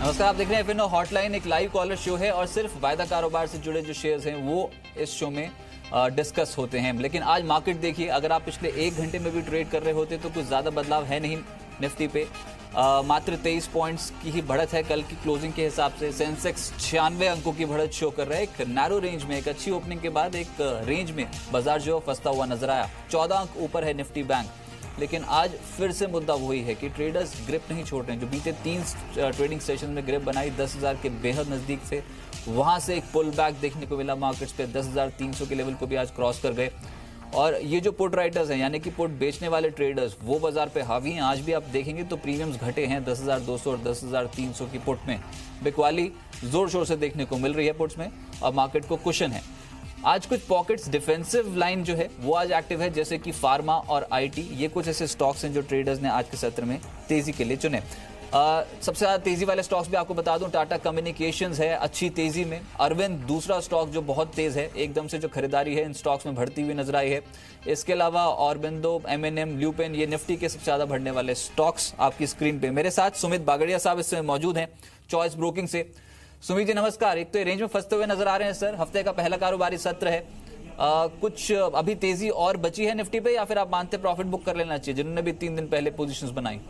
नमस्कार, आप देख रहे हैं एफएनओ हॉटलाइन, एक लाइव कॉलर शो है और सिर्फ वायदा कारोबार से जुड़े जो शेयर्स हैं वो इस शो में डिस्कस होते हैं। लेकिन आज मार्केट देखिए, अगर आप पिछले 1 घंटे में भी ट्रेड कर रहे होते तो कुछ ज़्यादा बदलाव है नहीं निफ्टी पे। मात्र 23 पॉइंट्स की ही बढ़त है कल की क्लोजिंग के हिसाब से। सेंसेक्स 96 अंकों की बढ़त शो कर रहा है। एक नैरो रेंज में, एक अच्छी ओपनिंग के बाद एक रेंज में बाजार जो फंसता हुआ नजर आया। 14 अंक ऊपर है निफ्टी बैंक। लेकिन आज फिर से मुद्दा वही है कि ट्रेडर्स ग्रिप नहीं छोड़ रहे हैं। जो बीते 3 ट्रेडिंग सेशन में ग्रिप बनाई 10,000 के बेहद नजदीक से, वहां से एक पुल बैक देखने को मिला मार्केट्स पे। 10,300 के लेवल को भी आज क्रॉस कर गए। और ये जो पुट राइटर्स हैं, यानी कि पुट बेचने वाले ट्रेडर्स, वो बाजार पे हावी हैं। आज भी आप देखेंगे तो प्रीमियम्स घटे हैं 10,200 और 10,300 की पुट में। बिकवाली जोर शोर से देखने को मिल रही है पुट्स में और मार्केट को कुशन है। आज कुछ पॉकेट्स डिफेंसिव लाइन जो है वो आज एक्टिव है, जैसे कि फार्मा और आईटी। ये कुछ ऐसे स्टॉक्स हैं जो ट्रेडर्स ने आज के सत्र में तेजी के लिए चुने। सबसे ज्यादा तेजी वाले स्टॉक्स भी आपको बता दूं, टाटा कम्युनिकेशंस है अच्छी तेजी में। अरविंद दूसरा स्टॉक जो बहुत तेज है, एकदम से जो खरीदारी है इन स्टॉक्स में बढ़ती हुई नजर आई है। इसके अलावा ऑरबिंदो, एमएनएम, ल्यूपेन, ये निफ्टी के सबसे ज्यादा बढ़ने वाले स्टॉक्स आपकी स्क्रीन पे। मेरे साथ सुमित बागड़िया साहब इस समय मौजूद हैं चॉइस ब्रोकिंग से। सुमित जी नमस्कार। एक तो रेंज में फंसते हुए नजर आ रहे हैं सर, हफ्ते का पहला कारोबारी सत्र है। कुछ अभी तेजी और बची है निफ्टी पे, या फिर आप मानते प्रॉफिट बुक कर लेना चाहिए जिन्होंने भी 3 दिन पहले पोजीशंस बनाई?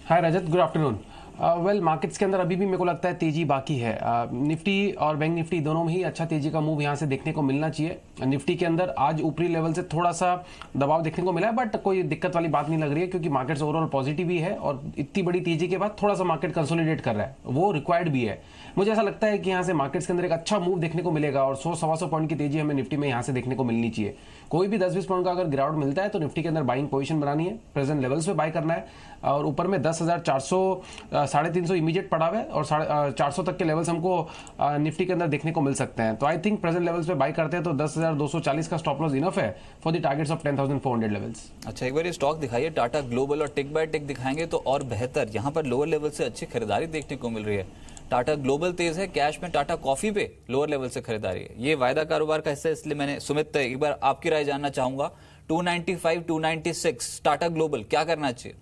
हाय रजत, गुड आफ्टरनून। वेल, मार्केट्स के अंदर अभी भी मेरे को लगता है तेजी बाकी है। निफ्टी और बैंक निफ्टी दोनों में ही अच्छा तेजी का मूव यहाँ से देखने को मिलना चाहिए। निफ्टी के अंदर आज ऊपरी लेवल से थोड़ा सा दबाव देखने को मिला है, बट कोई दिक्कत वाली बात नहीं लग रही है क्योंकि मार्केट्स ओवरऑल पॉजिटिव ही है और इतनी बड़ी तेजी के बाद थोड़ा सा मार्केट कंसोलिडेट कर रहा है, वो रिक्वायर्ड भी है। मुझे ऐसा लगता है कि यहाँ से मार्केट्स के अंदर एक अच्छा मूव देखने को मिलेगा और 100-125 पॉइंट की तेजी हमें निफ्टी में यहाँ से देखने को मिलनी चाहिए। कोई भी 10-20 पॉइंट का अगर गिरावट मिलता है तो निफ्टी के अंदर बाइंग पोजीशन बनानी है, प्रेजेंट लेवल्स पे बाय करना है। और ऊपर में 10,400 350 इमीडिएट पड़ा हुआ है और 450 तक के लेवल्स हमको निफ्टी के अंदर देखने को मिल सकते हैं। तो आई थिंक प्रेजेंट लेवल्स पे बाय करते हैं तो 10,240 का स्टॉप लॉस इनफ है for the targets of 10,400 levels. अच्छा, एक बार ये स्टॉक दिखाइए, टाटा ग्लोबल और टिक बाय टिक दिखाएंगे तो और बेहतर। यहाँ पर लोअर लेवल से अच्छी खरीदारी देखने को मिल रही है। टाटा ग्लोबल तेज है, कैश में टाटा कॉफी पे लोअर लेवल से खरीदारी है। ये वायदा कारोबार का हिस्सा है, इसलिए मैंने सुमित एक बार आपकी राय जानना चाहूंगा। 295, 296 टाटा ग्लोबल क्या करना चाहिए?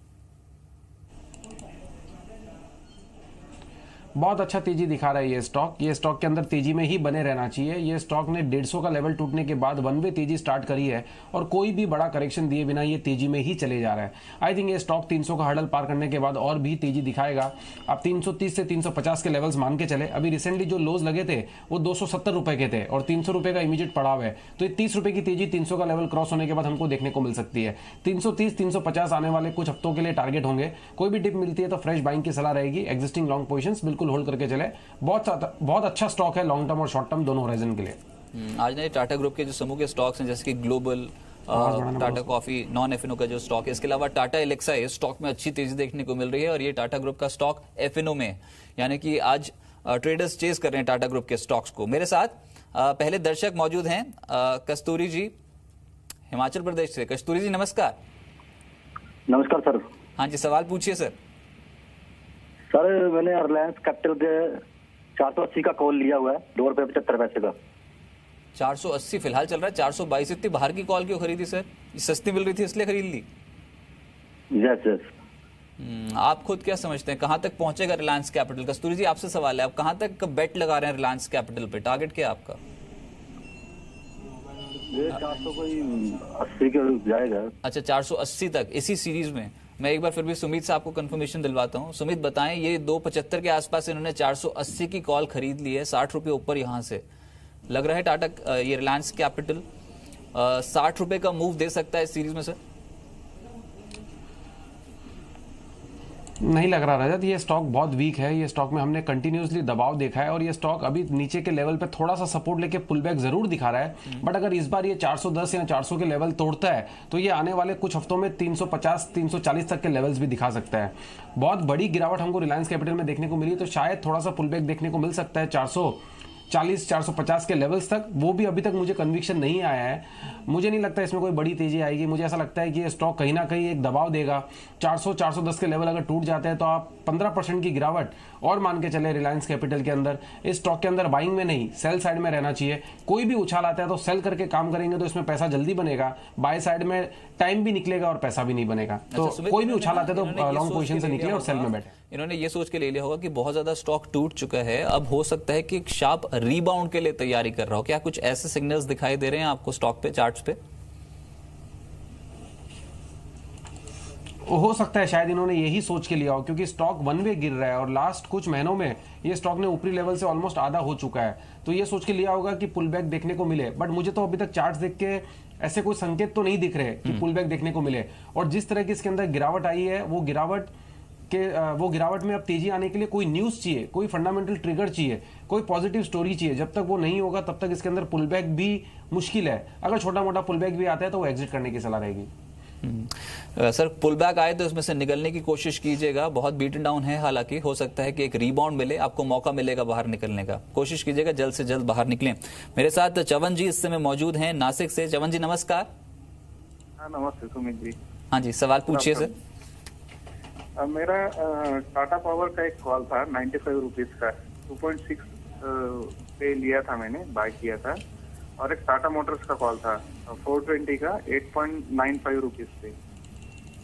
बहुत अच्छा तेजी दिखा रहा है ये स्टॉक के अंदर तेजी में ही बने रहना चाहिए। ये स्टॉक ने 150 का लेवल टूटने के बाद वन वे तेजी स्टार्ट करी है और कोई भी बड़ा करेक्शन दिए बिना ये तेजी में ही चले जा रहा है। आई थिंक ये स्टॉक 300 का हर्डल पार करने के बाद और भी तेजी दिखाएगा। आप 330 से 350 के लेवल्स मान के चले। अभी रिसेंटली जो लोज लगे थे वो 270 रुपए के थे और 300 रुपए का इमीडिएट पड़ाव है, तो ये 30 रुपए की तेजी 300 का लेवल क्रॉस होने के बाद हमको देखने को मिल सकती है। 330-350 आने वाले कुछ हफ्तों के लिए टारगेट होंगे। कोई भी डिप मिलती है तो फ्रेश बाइंग की सलाह रहेगी। एग्जिस्टिंग लॉन्ग पोजीशंस बिल्कुल होल्ड करके चले। बहुत अच्छा स्टॉक है लॉन्ग टर्म और शॉर्ट टर्म दोनों होराइजन के लिए। आज ने टाटा ग्रुप के जो समूह के स्टॉक्स हैं, जैसे कि global, Tata coffee, non FnO का जो स्टॉक है, इसके अलावा टाटा एलेक्सा, इस स्टॉक में अच्छी तेजी देखने को मिल रही है और ये टाटा ग्रुप का स्टॉक एफएनओ में है, यानी कि आज ट्रेडर्स चेस कर रहे हैं टाटा ग्रुप के स्टॉक्स को। मेरे साथ पहले दर्शक मौजूद हैं, कस्तूरी जी हिमाचल प्रदेश से। कस्तूरी जी नमस्कार। नमस्कार सर। हाँ जी, सवाल पूछिए सर। सर, मैंने रिलायंस कैपिटल के 480 का कॉल लिया हुआ है, ₹2.75 का। 480 फिलहाल चल रहा है। 422 इतनी बाहर की कॉल क्यों खरीदी सर? सस्ती मिल रही थी इसलिए खरीद ली? यस। आप खुद क्या समझते हैं कहां तक पहुंचेगा रिलायंस कैपिटल? कस्तूरी जी आपसे सवाल है, आप कहां तक बेट लगा रहे हैं रिलायंस कैपिटल पे? टारगेट क्या है आपका? ये 480 के जाएगा। अच्छा, 480 तक इसी सीरीज में। मैं एक बार फिर भी सुमित से आपको कंफर्मेशन दिलवाता हूं। सुमित बताएं, ये 275 के आसपास इन्होंने 480 की कॉल खरीद ली है, 60 रुपए ऊपर यहां से। लग रहा है टाटा ये रिलायंस कैपिटल 60 रुपए का मूव दे सकता है इस सीरीज में सर? नहीं लग रहा रजत, ये स्टॉक बहुत वीक है। ये स्टॉक में हमने कंटिन्यूसली दबाव देखा है और ये स्टॉक अभी नीचे के लेवल पे थोड़ा सा सपोर्ट लेके पुल बैक जरूर दिखा रहा है। बट अगर इस बार ये 410 या 400 के लेवल तोड़ता है तो ये आने वाले कुछ हफ्तों में 350-340 तक के लेवल्स भी दिखा सकता है। बहुत बड़ी गिरावट हमको रिलायंस कैपिटल में देखने को मिली तो शायद थोड़ा सा पुल बैक देखने को मिल सकता है। 440 450 के लेवल्स तक, वो भी अभी तक मुझे कन्विक्शन नहीं आया है। मुझे नहीं लगता इसमें कोई बड़ी तेजी आएगी। मुझे ऐसा लगता है कि ये स्टॉक कहीं ना कहीं एक दबाव देगा। 400 410 के लेवल अगर टूट जाते हैं तो आप 15% की गिरावट और मान के चले रिलायंस कैपिटल के अंदर। इस स्टॉक के अंदर बाइंग में नहीं, सेल साइड में रहना चाहिए। कोई भी उछाल आता है तो सेल करके काम करेंगे तो इसमें पैसा जल्दी बनेगा, बाय साइड में टाइम भी निकलेगा और पैसा भी नहीं बनेगा। तो कोई भी उछाल आता है तो लॉन्ग पोजीशन से निकले और सेल में बैठे। इन्होंने ये सोच के ले लिया होगा कि बहुत ज्यादा स्टॉक टूट चुका है, अब हो सकता है कि एक शार्प रीबाउंड के लिए तैयारी कर रहा हो। क्या कुछ ऐसे सिग्नल्स दिखाई दे रहे हैं आपको स्टॉक पे, चार्ट्स पे? हो सकता है शायद इन्होंने यही सोच के लिया हो, क्योंकि स्टॉक वन वे गिर रहा है और लास्ट कुछ महीनों में ये स्टॉक ने ऊपरी लेवल से ऑलमोस्ट आधा हो चुका है। तो ये सोच के लिया होगा कि पुल बैक देखने को मिले, बट मुझे तो अभी तक चार्ट्स देख के ऐसे कोई संकेत तो नहीं दिख रहे कि पुल बैक देखने को मिले। और जिस तरह की इसके अंदर गिरावट आई है, वो गिरावट में अब तेजी आने के लिए कोई न्यूज चाहिए, कोई फंडामेंटल ट्रिगर चाहिए, कोई पॉजिटिव स्टोरी चाहिए। जब तक वो नहीं होगा तब तक इसके अंदर पुल बैक भी मुश्किल है। अगर छोटा मोटा पुल बैक भी आता है तो वो एग्जिट करने की सलाह रहेगी। सर, पुल बैक आए तो इसमें से निकलने की कोशिश कीजिएगा। बहुत बीटन डाउन है, हालांकि हो सकता है कि एक रीबाउंड मिले, आपको मौका मिलेगा बाहर निकलने का। कोशिश कीजिएगा जल्द से जल्द बाहर निकलें। मेरे साथ चवन जी इस समय मौजूद हैं नासिक से। चवन जी नमस्कार। हाँ नमस्ते सुमित जी। हाँ जी, सवाल पूछिए सर। मेरा टाटा पावर का एक कॉल था 95 रुपीज का, 2.6 पे लिया था मैंने, बाय किया था। और एक टाटा मोटर्स का कॉल था 420 का 8.95 रुपीज पे।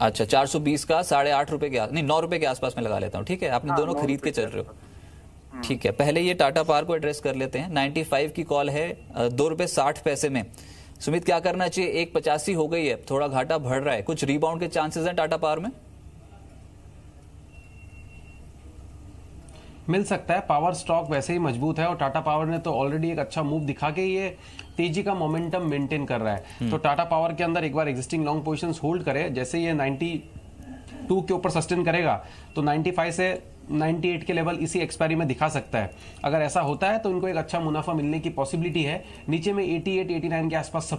अच्छा, 420 का 8.5 रुपए के नहीं 9 रुपए के आसपास में लगा लेता हूँ। ठीक है, आपने दोनों खरीद के चल रहे हो। ठीक है, पहले ये टाटा पावर को एड्रेस कर लेते हैं। 95 की कॉल है, 2 रुपए 60 पैसे में। सुमित, क्या करना चाहिए? 1.85 हो गई है, थोड़ा घाटा बढ़ रहा है, कुछ रीबाउंड के चांसेस हैं टाटा पावर में? मिल सकता है। पावर स्टॉक वैसे ही मजबूत है और टाटा पावर ने तो ऑलरेडी एक अच्छा मूव दिखा के ये तेजी का मोमेंटम मेंटेन कर रहा है। तो टाटा पावर के अंदर एक बार एग्जिस्टिंग लॉन्ग पोजीशंस होल्ड करे, जैसे ये 92 के ऊपर सस्टेन करेगा तो 95 से 98 के लेवल इसी एक्सपायरी में दिखा सकता है। अगर ऐसा होता है तो इनको एक अच्छा मुनाफा मिलने की पॉसिबिलिटी है। नीचे में 88 89 के आसपास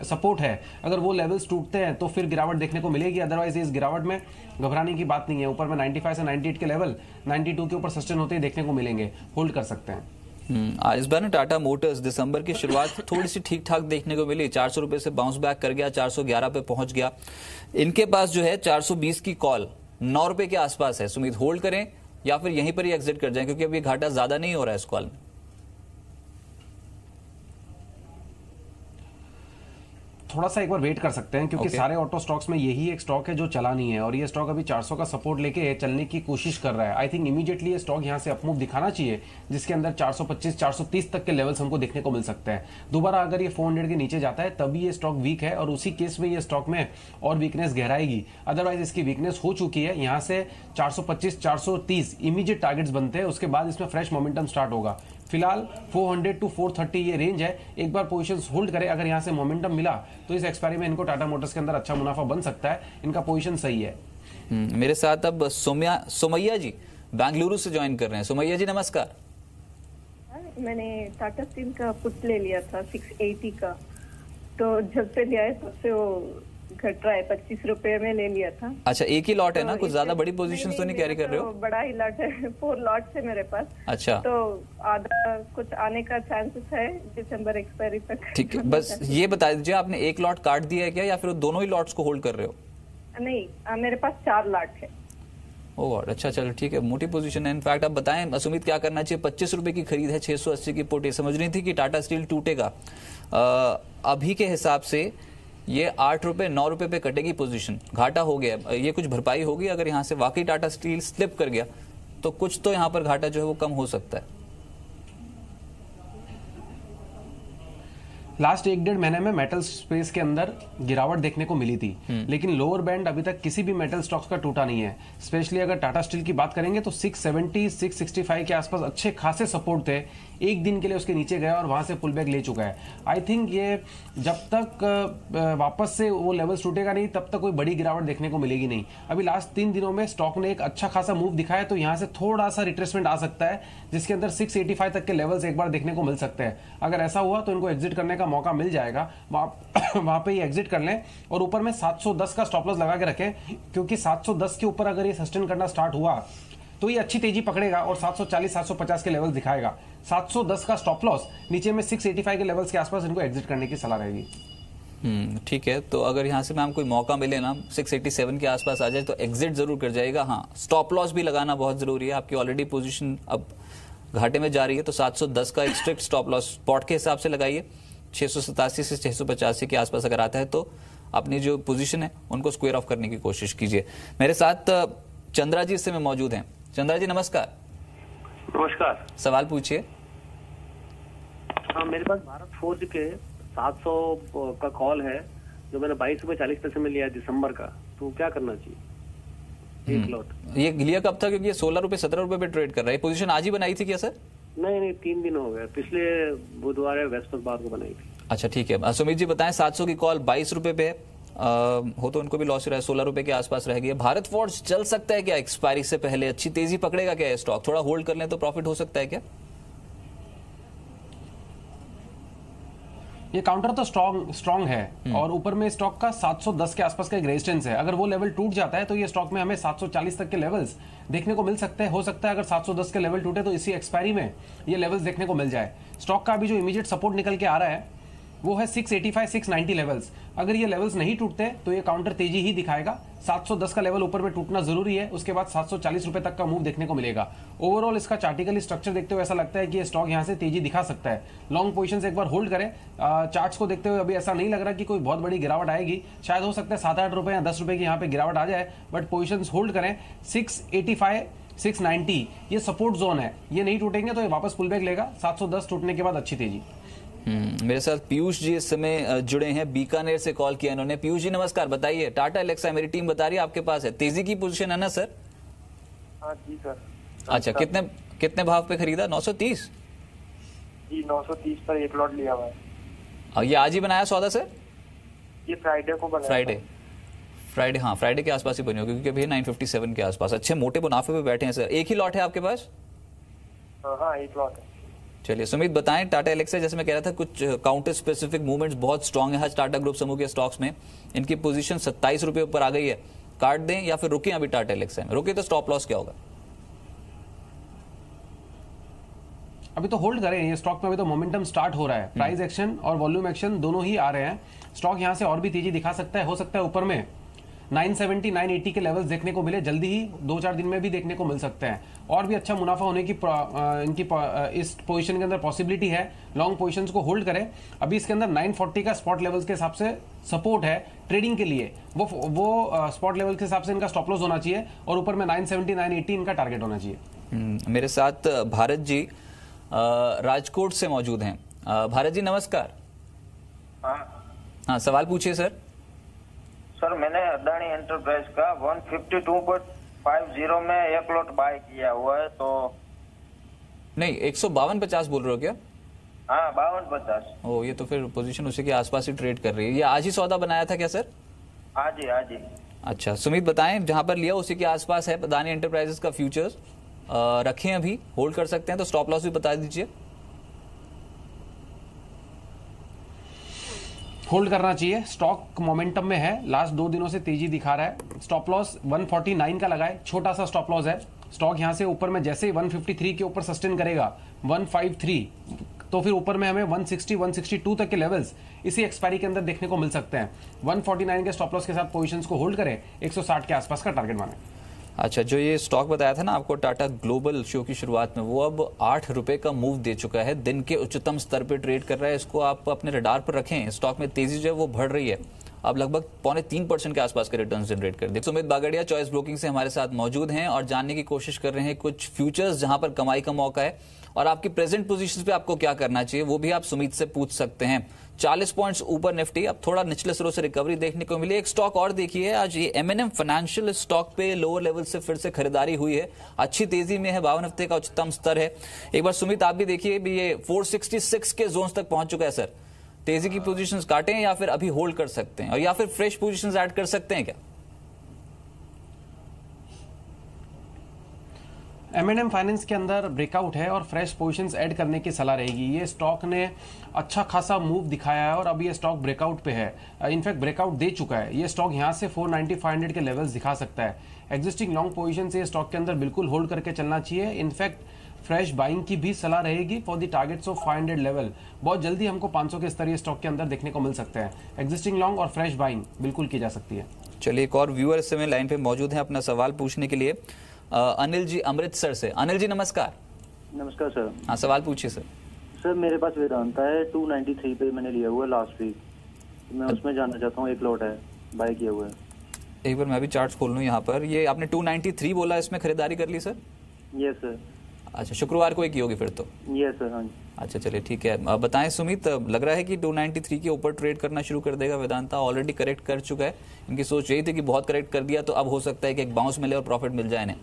सपोर्ट है। अगर वो लेवल्स टूटते हैं तो फिर गिरावट देखने को मिलेगी, अदरवाइज इस गिरावट में घबराने की बात नहीं है। ऊपर में 95 से 98 के लेवल 92 के ऊपर सस्टेन होते ही देखने को मिलेंगे, होल्ड कर सकते हैं। इस बार ना टाटा मोटर्स दिसंबर की शुरुआत थोड़ी सी ठीक ठाक देखने को मिली, 400 रुपए से बाउंस बैक कर गया, 411 पे पहुंच गया। इनके पास जो है 420 की कॉल 9 रुपए के आसपास है। सुमित, होल्ड करें या फिर यहीं पर ही एग्जिट कर जाएं, क्योंकि अभी घाटा ज्यादा नहीं हो रहा है इस कॉल में। थोड़ा सा एक बार वेट कर सकते हैं, क्योंकि सारे ऑटो स्टॉक्स में यही एक स्टॉक है जो चला नहीं है और ये स्टॉक अभी 400 का सपोर्ट लेके चलने की कोशिश कर रहा है। आई थिंक इमीडिएटली ये स्टॉक यहां से अपमूव दिखाना चाहिए, जिसके अंदर 425 430 तक के लेवल्स हमको देखने को मिल सकते हैं। दोबारा अगर ये 400 के नीचे जाता है तभी ये स्टॉक वीक है और उसी केस में ये स्टॉक में और वीकनेस गहराएगी। अदरवाइज इसकी वीकनेस हो चुकी है। यहां से 425 430 इमीडिएट टारगेट्स बनते हैं, उसके बाद इसमें फ्रेश मोमेंटम स्टार्ट होगा। फिलहाल 400 टू 430 ये रेंज है। एक बार पोजीशंस होल्ड करें, अगर यहां से मोमेंटम मिला तो इस एक्सपायरी में इनको टाटा मोटर्स के अंदर अच्छा मुनाफा बन सकता है। इनका पोजीशन सही है। मेरे साथ अब सुमैया जी बेंगलुरु से ज्वाइन कर रहे हैं। सुमैया जी नमस्कार। मैंने टाटा स्टील का पुट ले लिया था 680 का, तो जब से लिया है तब से वो घट रहा है। 25 रुपए में ले लिया था। अच्छा, एक ही लॉट है ना, तो कुछ ज्यादा बड़ी पोजीशन तो नहीं कैरी कर रहे हो? बड़ा ही लॉट है, 4 लॉट्स है मेरे पास। अच्छा, तो आधा कुछ आने का चांसेस है दिसंबर एक्सपायरी तक। ठीक है, बस ये बता दीजिए आपने एक लॉट काट दिया है क्या, या फिर दोनों ही लॉट्स को होल्ड कर रहे हो? नहीं, मेरे पास 4 लॉट है। ओह गॉड, अच्छा चलो ठीक है, मोटी पोजीशन है। इनफैक्ट आप बताएं सुमित क्या करना चाहिए? 25 रुपए की खरीद है, 680 की पुट। समझ रही थी कि टाटा स्टील टूटेगा। अभी के हिसाब से ये 8 रुपए 9 रुपए पे कटेगी पोजीशन, घाटा हो गया। ये कुछ भरपाई होगी अगर यहाँ से वाकई टाटा स्टील स्लिप कर गया तो कुछ तो यहाँ पर घाटा जो है वो कम हो सकता है। लास्ट 1-1.5 महीने में मेटल स्पेस के अंदर गिरावट देखने को मिली थी, लेकिन लोअर बैंड अभी तक किसी भी मेटल स्टॉक्स का टूटा नहीं है। स्पेशली अगर टाटा स्टील की बात करेंगे तो 670 665 के आसपास अच्छे खासे सपोर्ट थे। एक दिन के लिए उसके नीचे गया और वहां से पुल बैक ले चुका है। आई थिंक ये जब तक वापस से वो लेवल्स टूटेगा नहीं तब तक कोई बड़ी गिरावट देखने को मिलेगी नहीं। अभी लास्ट 3 दिनों में स्टॉक ने एक अच्छा खासा मूव दिखाया, तो यहाँ से थोड़ा सा रिट्रेसमेंट आ सकता है, जिसके अंदर 685 तक के लेवल्स एक बार देखने को मिल सकते हैं। अगर ऐसा हुआ तो इनको एग्जिट करने का मौका मिल जाएगा, वहां पे ही एग्जिट कर लें और ऊपर में 710 का स्टॉप लॉस लगा के रखें, क्योंकि 710 के ऊपर अगर ये सस्टेन करना स्टार्ट हुआ तो ये अच्छी तेजी पकड़ेगा और 740 750 के लेवल्स दिखाएगा। 710 का स्टॉप लॉस, नीचे में 685 के लेवल्स के आसपास इनको एग्जिट करने की सलाह रहेगी। ठीक है, तो अगर यहाँ से मैम कोई मौका मिले ना 687 के आसपास आ जाए तो एग्जिट जरूर कर जाएगा। हाँ, स्टॉप लॉस भी लगाना बहुत जरूरी है। आपकी ऑलरेडी पोजीशन अब घाटे में जा रही है, तो 710 का एक स्ट्रिक्ट स्टॉप लॉस स्पॉट के हिसाब से लगाइए। 687 से 685 के आसपास अगर आता है तो अपनी जो पोजीशन है उनको स्क्वायर ऑफ करने की कोशिश कीजिए। मेरे साथ चंद्रा जी इस समय मौजूद हैं। चंद्रा जी नमस्कार। नमस्कार। सवाल पूछिए। हाँ, मेरे पास भारत फोर्ज के 700 का कॉल है जो मैंने 22.40 में लिया दिसंबर का, तो क्या करना चाहिए? एक लॉट। ये लिया कब था? क्योंकि ये 16 रुपए 17 रुपए पे ट्रेड कर रहा है। पोजीशन आज ही बनाई थी क्या सर? नहीं, 3 दिन हो गए, पिछले बुधवार या बृहस्पतिवार को बनाई थी। अच्छा ठीक है, सुमित जी बताएं 700 की कॉल 22 रुपए पे है, हो तो उनको भी लॉस रहा है, 16 रुपए के आसपास रह गई है। भारत फोर्ज चल सकता है क्या एक्सपायरी से पहले? अच्छी तेजी पकड़ेगा क्या ये स्टॉक? थोड़ा होल्ड कर लें तो प्रॉफिट हो सकता है क्या? ये काउंटर तो स्ट्रॉन्ग है और ऊपर में स्टॉक का 710 के आसपास का एक रेजिस्टेंस है। अगर वो लेवल टूट जाता है तो ये स्टॉक में हमें 740 तक के लेवल्स देखने को मिल सकते हैं। हो सकता है अगर 710 के लेवल टूटे तो इसी एक्सपायरी में ये लेवल्स देखने को मिल जाए। स्टॉक का अभी जो इमीडिएट सपोर्ट निकल के आ रहा है वो है 685 690 लेवल्स। अगर ये लेवल्स नहीं टूटते तो ये काउंटर तेजी ही दिखाएगा। 710 का लेवल ऊपर में टूटना जरूरी है, उसके बाद 740 रुपए तक का मूव देखने को मिलेगा। ओवरऑल इसका चार्टिकली स्ट्रक्चर देखते हुए ऐसा लगता है कि ये स्टॉक यहां से तेजी दिखा सकता है। लॉन्ग पोजीशंस एक बार होल्ड करें। चार्ट्स को देखते हुए अभी ऐसा नहीं लग रहा कि कोई बहुत बड़ी गिरावट आएगी। शायद हो सकता है 7-8 रुपए या 10 रुपए की यहाँ पे गिरावट आ जाए, बट पोजीशंस होल्ड करें। 685 690 ये सपोर्ट जोन है, ये नहीं टूटेंगे तो ये वापस पुल बैक लेगा। 710 टूटने के बाद अच्छी तेजी। मेरे साथ पीयूष जी इस समय जुड़े हैं, बीकानेर से कॉल किया इन्होंने। पीयूष जी नमस्कार, बताइए। टाटा एलेक्सा मेरी टीम बता रही है आपके पास है, तेजी की पोजीशन है ना सर? हाँ जी सर। अच्छा, कितने भाव पे खरीदा? 930 जी, 930 पर एक लॉट लिया हुआ है। और ये आज ही बनाया सौदा सर? ये फ्राइडे को बनाया। फ्राइडे हाँ, फ्राइडे के आसपास ही बनी होगी क्योंकि अभी 957 के आसपास। अच्छे मोटे मुनाफे पे बैठे हैं सर। एक ही लॉट है आपके पास? हाँ, एक लॉट है। चलिए सुमित बताएं, टाटा एलेक्सा जैसे मैं कह रहा था कुछ काउंटर स्पेसिफिक मूवमेंट्स बहुत स्ट्रांग है आज टाटा ग्रुप समूह के स्टॉक्स में। इनकी पोजीशन 27 रुपए ऊपर आ गई है, काट दें या फिर रुकें अभी टाटा एलेक्सा में? रुके तो स्टॉप लॉस क्या होगा? अभी तो होल्ड करें। ये स्टॉक में अभी तो मोमेंटम स्टार्ट हो रहा है। प्राइस एक्शन और वॉल्यूम एक्शन दोनों ही आ रहे हैं। स्टॉक यहां से और भी तेजी दिखा सकता है। हो सकता है ऊपर में 970 980 के लेवल्स देखने को मिले, जल्दी ही 2-4 दिन में भी देखने को मिल सकते हैं। और भी अच्छा मुनाफा होने की इनकी इस पोजीशन के अंदर पॉसिबिलिटी है। लॉन्ग पोजीशंस को होल्ड करें। अभी इसके अंदर 940 का स्पॉट लेवल्स के हिसाब से सपोर्ट है ट्रेडिंग के लिए। वो स्पॉट लेवल के हिसाब से इनका स्टॉप लॉस होना चाहिए और ऊपर में 970 980 इनका टारगेट होना चाहिए। मेरे साथ भारत जी राजकोट से मौजूद हैं। भारत जी नमस्कार। हाँ, सवाल पूछिए सर। सर, मैंने अदानी एंटरप्राइज का 152.50 में एक लॉट बाय किया हुआ है, तो नहीं 152.50 बोल रहे हो क्या? हाँ, 52.50। ओ, ये तो फिर पोजीशन उसी के आसपास ही ट्रेड कर रही है। ये आज ही सौदा बनाया था क्या सर? आज ही। अच्छा, सुमित बताएं, जहां पर लिया उसी के आसपास है अदानी एंटरप्राइजेस का फ्यूचर्स, रखें अभी, होल्ड कर सकते हैं? तो स्टॉप लॉस भी बता दीजिए। होल्ड करना चाहिए। स्टॉक मोमेंटम में है, लास्ट 2 दिनों से तेजी दिखा रहा है। स्टॉप लॉस 149 का लगाए, छोटा सा स्टॉप लॉस है। स्टॉक यहां से ऊपर में जैसे ही 153 के ऊपर सस्टेन करेगा 153, तो फिर ऊपर में हमें 160 162 तक के लेवल्स इसी एक्सपायरी के अंदर देखने को मिल सकते हैं। 149 के स्टॉप लॉस के साथ पोजीशंस को होल्ड करें, 160 के आसपास का टारगेट माने। अच्छा, जो ये स्टॉक बताया था ना आपको टाटा ग्लोबल शो की शुरुआत में, वो अब 8 रुपए का मूव दे चुका है, दिन के उच्चतम स्तर पे ट्रेड कर रहा है। इसको आप अपने रडार पर रखें। स्टॉक में तेजी जो है वो बढ़ रही है, अब लगभग 2.25% के आसपास के रिटर्न जनरेट कर दे। सुमित बागड़िया चॉइस ब्रोकिंग से हमारे साथ मौजूद हैं और जानने की कोशिश कर रहे हैं कुछ फ्यूचर्स जहां पर कमाई का मौका है, और आपकी प्रेजेंट पोजीशन पे आपको क्या करना चाहिए वो भी आप सुमित से पूछ सकते हैं। 40 पॉइंट्स ऊपर निफ्टी, अब थोड़ा निचले स्तरों से रिकवरी देखने को मिली। एक स्टॉक और देखिए, आज ये M&M फाइनेंशियल स्टॉक पे लोअर लेवल से फिर से खरीदारी हुई है, अच्छी तेजी में है, 52 हफ्ते का उच्चतम स्तर है। एक बार सुमित आप भी देखिए, भी ये 466 के जोन तक पहुंच चुका है सर। तेजी की पोजीशंस काटें या फिर अभी होल्ड कर सकते हैं, और या फिर फ्रेश पोजीशंस ऐड कर सकते हैं क्या? M&M फाइनेंस के अंदर ब्रेकआउट है और फ्रेश पोजीशंस ऐड करने की सलाह रहेगी। ये स्टॉक ने अच्छा खासा मूव दिखाया है और अब ये स्टॉक ब्रेकआउट पे है, इनफैक्ट ब्रेकआउट दे चुका है। ये स्टॉक यहाँ से 490-500 के लेवल्स दिखा सकता है। एग्जिस्टिंग लॉन्ग पोजीशन से स्टॉक के अंदर बिल्कुल होल्ड करके चलना चाहिए। इनफैक्ट फ्रेश बाइंग की भी सलाह रहेगी for the targets of 500 level. बहुत जल्दी हमको 500 के स्तर ये स्टॉक के अंदर देखने को मिल सकते हैं। एग्जिस्टिंग लॉन्ग और फ्रेश बाइंग बिल्कुल की जा सकती है। चलिए, एक और व्यूअर इस समय लाइन पे मौजूद है अपना सवाल पूछने के लिए। अनिल जी अमृतसर से। अनिल जी नमस्कार। नमस्कार सर। हाँ, सवाल पूछिए सर। सर मेरे पास वेदांता है 293 पे मैंने लिया हुआ है लास्ट वीक, मैं उसमें जानना चाहता हूँ, एक लॉट है बाय किया हुआ है। एक बार मैं भी चार्ट्स खोल लूँ यहाँ पर। ये आपने 293 बोला, इसमें खरीदारी कर ली सर? Yes sir. अच्छा, शुक्रवार को ही की होगी फिर तो? Yes sir. हाँ जी। अच्छा चलिए ठीक है। अब बताएं सुमित, लग रहा है कि 293 के ऊपर ट्रेड करना शुरू कर देगा वेदांता? ऑलरेडी करेक्ट कर चुका है, इनकी सोच यही थी कि बहुत करेक्ट कर दिया तो अब हो सकता है कि एक बाउंस मिले और प्रॉफिट मिल जाए इन्हें।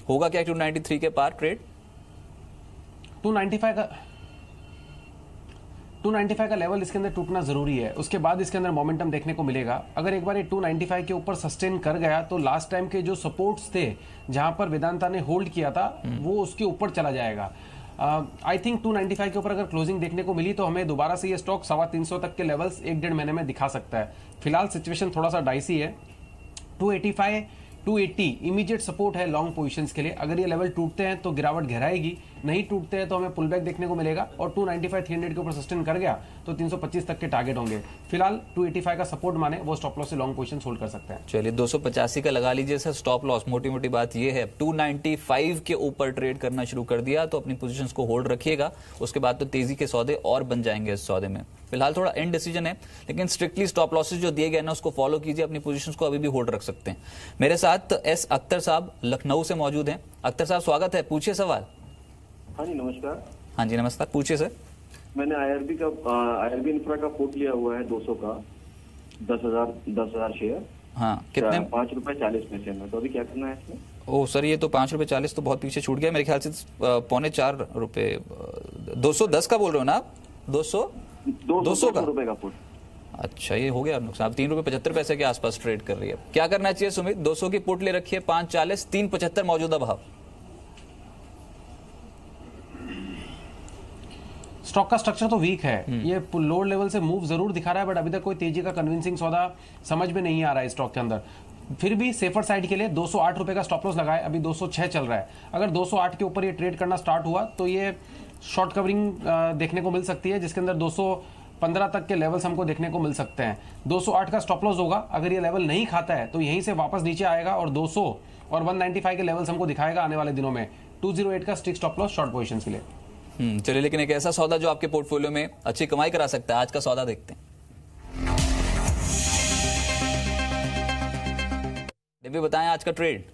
होगा क्या 293 के पार ट्रेड? 295 का लेवल इसके अंदर टूटना जरूरी है, उसके बाद इसके अंदर मोमेंटम देखने को मिलेगा। अगर एक बार ये 295 के ऊपर सस्टेन कर गया तो लास्ट टाइम के जो सपोर्ट्स थे जहां पर वेदांता ने होल्ड किया था वो उसके ऊपर चला जाएगा। आई थिंक 295 के ऊपर अगर क्लोजिंग देखने को मिली तो हमें दोबारा से ये स्टॉक 325 तक के लेवल्स 1-1.5 महीने में दिखा सकता है। फिलहाल सिचुएशन थोड़ा सा डाइसी है। 285 280 इमीडिएट सपोर्ट है लॉन्ग पोजीशंस के लिए। अगर ये लेवल टूटते हैं तो गिरावट गहराएगी, नहीं टूटते हैं तो हमें पुल बैक देखने को मिलेगा। और 295-300 के ऊपर सस्टेन कर गया तो 325 तक के टारगेट होंगे। फिलहाल 285 का सपोर्ट माने वो स्टॉप लॉस से लॉन्ग पोजीशन होल्ड कर सकते हैं। चलिए 285 का लगा लीजिए सर स्टॉप लॉस। मोटी मोटी बात ये है 295 के ऊपर ट्रेड करना शुरू कर दिया तो अपनी पोजीशंस को होल्ड रखिएगा, उसके बाद तो तेजी के सौदे और बन जाएंगे इस सौदे में। फिलहाल थोड़ा एंड डिसीजन है, लेकिन स्ट्रिक्टली स्टॉप लॉसेस जो दिए गए ना उसको फॉलो कीजिए, अपनी पोजीशंस को अभी भी होल्ड रख सकते हैं। मेरे साथ एस अख्तर साहब लखनऊ से मौजूद हैं। अख्तर साहब स्वागत है, पूछिए सवाल। हाँ जी नमस्कार। हाँ जी नमस्कार, पूछिए सर। मैंने आईआरबी इंफ्रा का पुट लिया हुआ है 200 का 10,000 शेयर। हाँ कितने? 5 रुपए 40 पैसे में। तो अभी क्या करना है इसमें? ओ सर, ये तो 5 रुपए 40 तो बहुत पीछे छूट गया मेरे ख्याल से। 3.25 रुपए 210 का बोल रहे हो ना आप? 200 का रुपए का पुट। अच्छा, ये हो गया नुकसान। 3 रुपए 75 पैसे के आसपास ट्रेड कर रही है। क्या करना चाहिए सुमित? 200 की पुट ले रखिए, 5.40 3.75 मौजूदा भाव। स्टॉक का स्ट्रक्चर तो वीक है, ये लोअर लेवल से मूव जरूर दिखा रहा है बट अभी तक कोई तेजी का कन्विंसिंग सौदा समझ में नहीं आ रहा है स्टॉक के अंदर। फिर भी सेफर साइड के लिए 208 रुपए का स्टॉप लॉस लगाए, अभी 206 चल रहा है। अगर 208 के ऊपर ये ट्रेड करना स्टार्ट हुआ तो ये शॉर्ट कवरिंग देखने को मिल सकती है, जिसके अंदर 215 तक के लेवल्स हमको देखने को मिल सकते हैं। 208 का स्टॉप लॉस होगा, अगर ये लेवल नहीं खाता है तो यहीं से वापस नीचे आएगा और 200 और 195 के लेवल्स हमको दिखाएगा आने वाले दिनों में। 208 का strict stop loss short position के लिए। चलिए, लेकिन एक ऐसा सौदा जो आपके पोर्टफोलियो में अच्छी कमाई करा सकता है, आज का सौदा देखते हैं। भी बताएं आज का ट्रेड।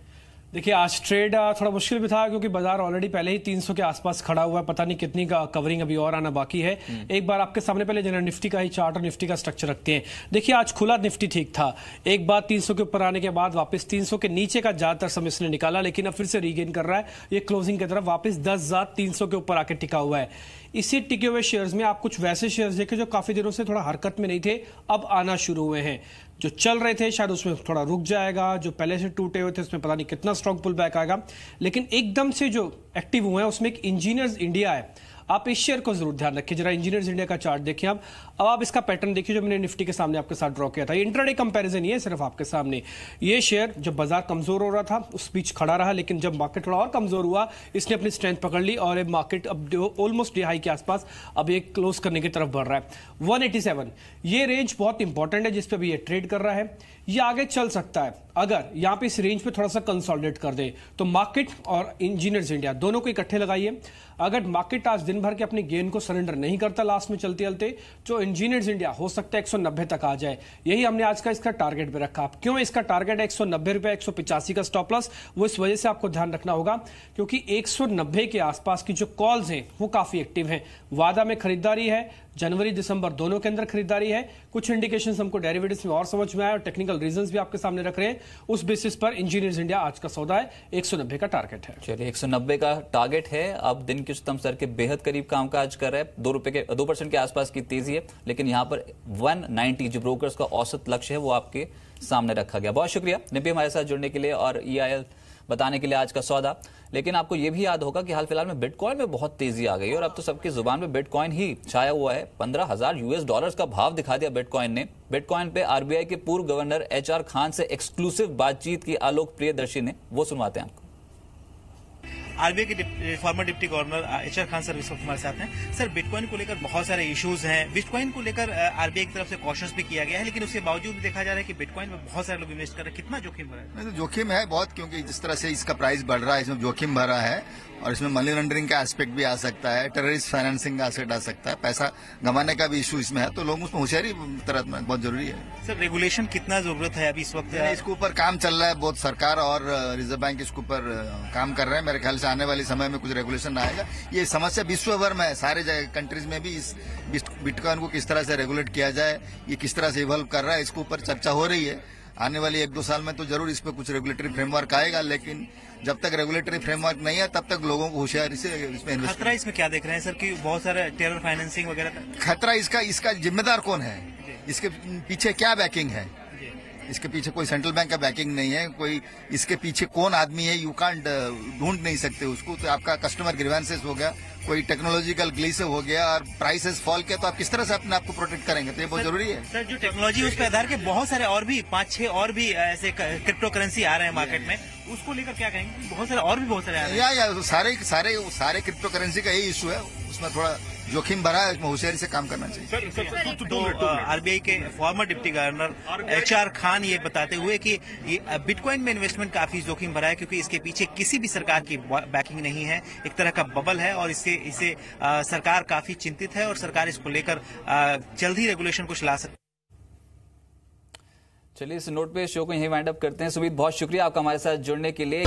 देखिए आज ट्रेड थोड़ा मुश्किल भी था क्योंकि बाजार ऑलरेडी पहले ही 300 के आसपास खड़ा हुआ है, पता नहीं कितनी का कवरिंग अभी और आना बाकी है। एक बार आपके सामने पहले जरा निफ्टी का ही चार्ट और निफ्टी का स्ट्रक्चर रखते हैं। देखिए आज खुला निफ्टी ठीक था, एक बार 300 के ऊपर आने के बाद वापस 300 के नीचे का ज्यादातर समय इसने निकाला, लेकिन अब फिर से रीगेन कर रहा है। ये क्लोजिंग की तरफ वापस 10,300 के ऊपर आके टिका हुआ है। इसी टिके हुए शेयर्स में आप कुछ वैसे शेयर्स देखे जो काफी दिनों से थोड़ा हरकत में नहीं थे, अब आना शुरू हुए हैं। जो चल रहे थे शायद उसमें थोड़ा रुक जाएगा, जो पहले से टूटे हुए थे उसमें पता नहीं कितना स्ट्रॉन्ग पुल बैक आएगा, लेकिन एकदम से जो एक्टिव हुए हैं उसमें एक इंजीनियर्स इंडिया है। आप इस शेयर को जरूर ध्यान रखिए, जरा इंजीनियर्स इंडिया का चार्ट देखिए। अब आप इसका पैटर्न देखिए जो मैंने निफ्टी के सामने आपके साथ ड्रॉ किया था। इंट्राडे कंपैरिजन ये सिर्फ आपके सामने। ये शेयर जब बाजार कमजोर हो रहा था उस बीच खड़ा रहा, लेकिन जब मार्केट थोड़ा और कमजोर हुआ इसने अपनी स्ट्रेंथ पकड़ ली और मार्केट अब ऑलमोस्ट डे हाई के आसपास अब ये क्लोज करने की तरफ बढ़ रहा है। 187 ये रेंज बहुत इंपॉर्टेंट है जिस पे भी ये ट्रेड कर रहा है। ये आगे चल सकता है अगर यहां पे इस रेंज पे थोड़ा सा कंसोलिडेट कर दे तो मार्केट और इंजीनियर्स इंडिया दोनों को इकट्ठे लगाइए। अगर मार्केट आज दिन भर के अपने गेन को सरेंडर नहीं करता लास्ट में चलते चलते तो इंजीनियर्स इंडिया हो सकता है 190 तक आ जाए। यही हमने आज का इसका टारगेट पे रखा। क्यों इसका टारगेट है 190 रुपए 185 का स्टॉप लॉस? वो इस वजह से आपको ध्यान रखना होगा क्योंकि 190 के आसपास की जो कॉल्स हैं वो काफी एक्टिव हैं। वादा में खरीदारी है, जनवरी दिसंबर दोनों के अंदर खरीदारी है। कुछ इंडिकेशंस हमको डेरिवेटिव्स में और समझ में आए और टेक्निकल रीजंस भी आपके सामने रख रहे हैं। उस बेसिस पर इंजीनियर्स इंडिया आज का सौदा है, 190 का टारगेट है। चलिए 190 का टारगेट है। अब दिन के उच्चतम स्तर के बेहद करीब कामकाज कर रहा है, 2% के आसपास की तेजी है, लेकिन यहां पर 190 जो ब्रोकर्स का औसत लक्ष्य है वो आपके सामने रखा गया। बहुत शुक्रिया निपी हमारे साथ जुड़ने के लिए और EIL बताने के लिए आज का सौदा। लेकिन आपको यह भी याद होगा कि हाल फिलहाल में बिटकॉइन में बहुत तेजी आ गई और अब तो सबकी जुबान में बिटकॉइन ही छाया हुआ है। $15,000 का भाव दिखा दिया बिटकॉइन ने। बिटकॉइन पे आरबीआई के पूर्व गवर्नर HR खान से एक्सक्लूसिव बातचीत की आलोक प्रियदर्शी ने, वो सुनवाते हैं आपको। आरबीआई के farmer deputy governor HR Khan sir इस वक्त हमारे साथ हैं। सर, बिटकॉइन को लेकर बहुत सारे इश्यूज हैं। बिटकॉइन को लेकर आरबीआई की तरफ से कॉशंस भी किया गया है, लेकिन उसके बावजूद भी देखा जा रहा है कि बिटकॉइन में बहुत सारे लोग इन्वेस्ट कर रहे हैं। कितना जोखिम भरा है? नहीं, तो जोखिम है बहुत, क्योंकि जिस तरह से इसका प्राइस बढ़ रहा है इसमें जोखिम भरा है और इसमें मनी लॉन्ड्रिंग का एस्पेक्ट भी आ सकता है, टेररिस्ट फाइनेंसिंग का एस्पेक्ट आ सकता है, पैसा गंवाने का भी इशू इसमें है, तो लोग उसमें होशियारी तरह बहुत जरूरी है। सर, रेगुलेशन कितना जरूरत है अभी इस वक्त? इसके ऊपर काम चल रहा है, बहुत सरकार और रिजर्व बैंक इसके ऊपर काम कर रहे हैं। मेरे ख्याल से आने वाले समय में कुछ रेगुलेशन आएगा। ये समस्या विश्व भर में है, सारे जगह कंट्रीज में भी इस बिटकॉइन को किस तरह से रेगुलेट किया जाए, ये किस तरह से इवॉल्व कर रहा है, इसके ऊपर चर्चा हो रही है। आने वाली 1-2 साल में तो जरूर इस पर कुछ रेगुलेटरी फ्रेमवर्क आएगा, लेकिन जब तक रेगुलेटरी फ्रेमवर्क नहीं है तब तक लोगों को होशियारी से इसमें इन्वेस्ट। खतरा इसमें क्या देख रहे हैं सर कि बहुत सारे टेरर फाइनेंसिंग वगैरह? खतरा इसका जिम्मेदार कौन है, इसके पीछे क्या बैकिंग है? इसके पीछे कोई सेंट्रल बैंक का बैकिंग नहीं है, कोई इसके पीछे कौन आदमी है यू कांट ढूंढ नहीं सकते उसको। तो आपका कस्टमर ग्रीवेंसेस हो गया, कोई टेक्नोलॉजिकल ग्लिच हो गया और प्राइसेस फॉल किया, तो आप किस तरह से अपने आप को प्रोटेक्ट करेंगे? तो ये बहुत जरूरी है। सर, जो टेक्नोलॉजी उस पर आधार के बहुत सारे और भी 5-6 और भी ऐसे क्रिप्टो करेंसी आ रहे हैं मार्केट में, उसको लेकर क्या कहेंगे? बहुत सारे और भी बहुत सारे आ रहे हैं। या सारे क्रिप्टो करेंसी का यही इशू है, उसमें थोड़ा जोखिम भरा है, होशियारी से काम करना चाहिए। तो आरबीआई के farmer deputy governor HR Khan ये बताते हुए कि ये बिटकॉइन में इन्वेस्टमेंट काफी जोखिम भरा है, क्योंकि इसके पीछे किसी भी सरकार की बैकिंग नहीं है, एक तरह का बबल है और इसे सरकार काफी चिंतित है और सरकार इसको लेकर जल्द ही रेगुलेशन कुछ ला सकती है। चलिए, इस नोट पे शो को यहीं वाइंड अप करते हैं। सुमित, बहुत शुक्रिया आपका हमारे साथ जुड़ने के लिए।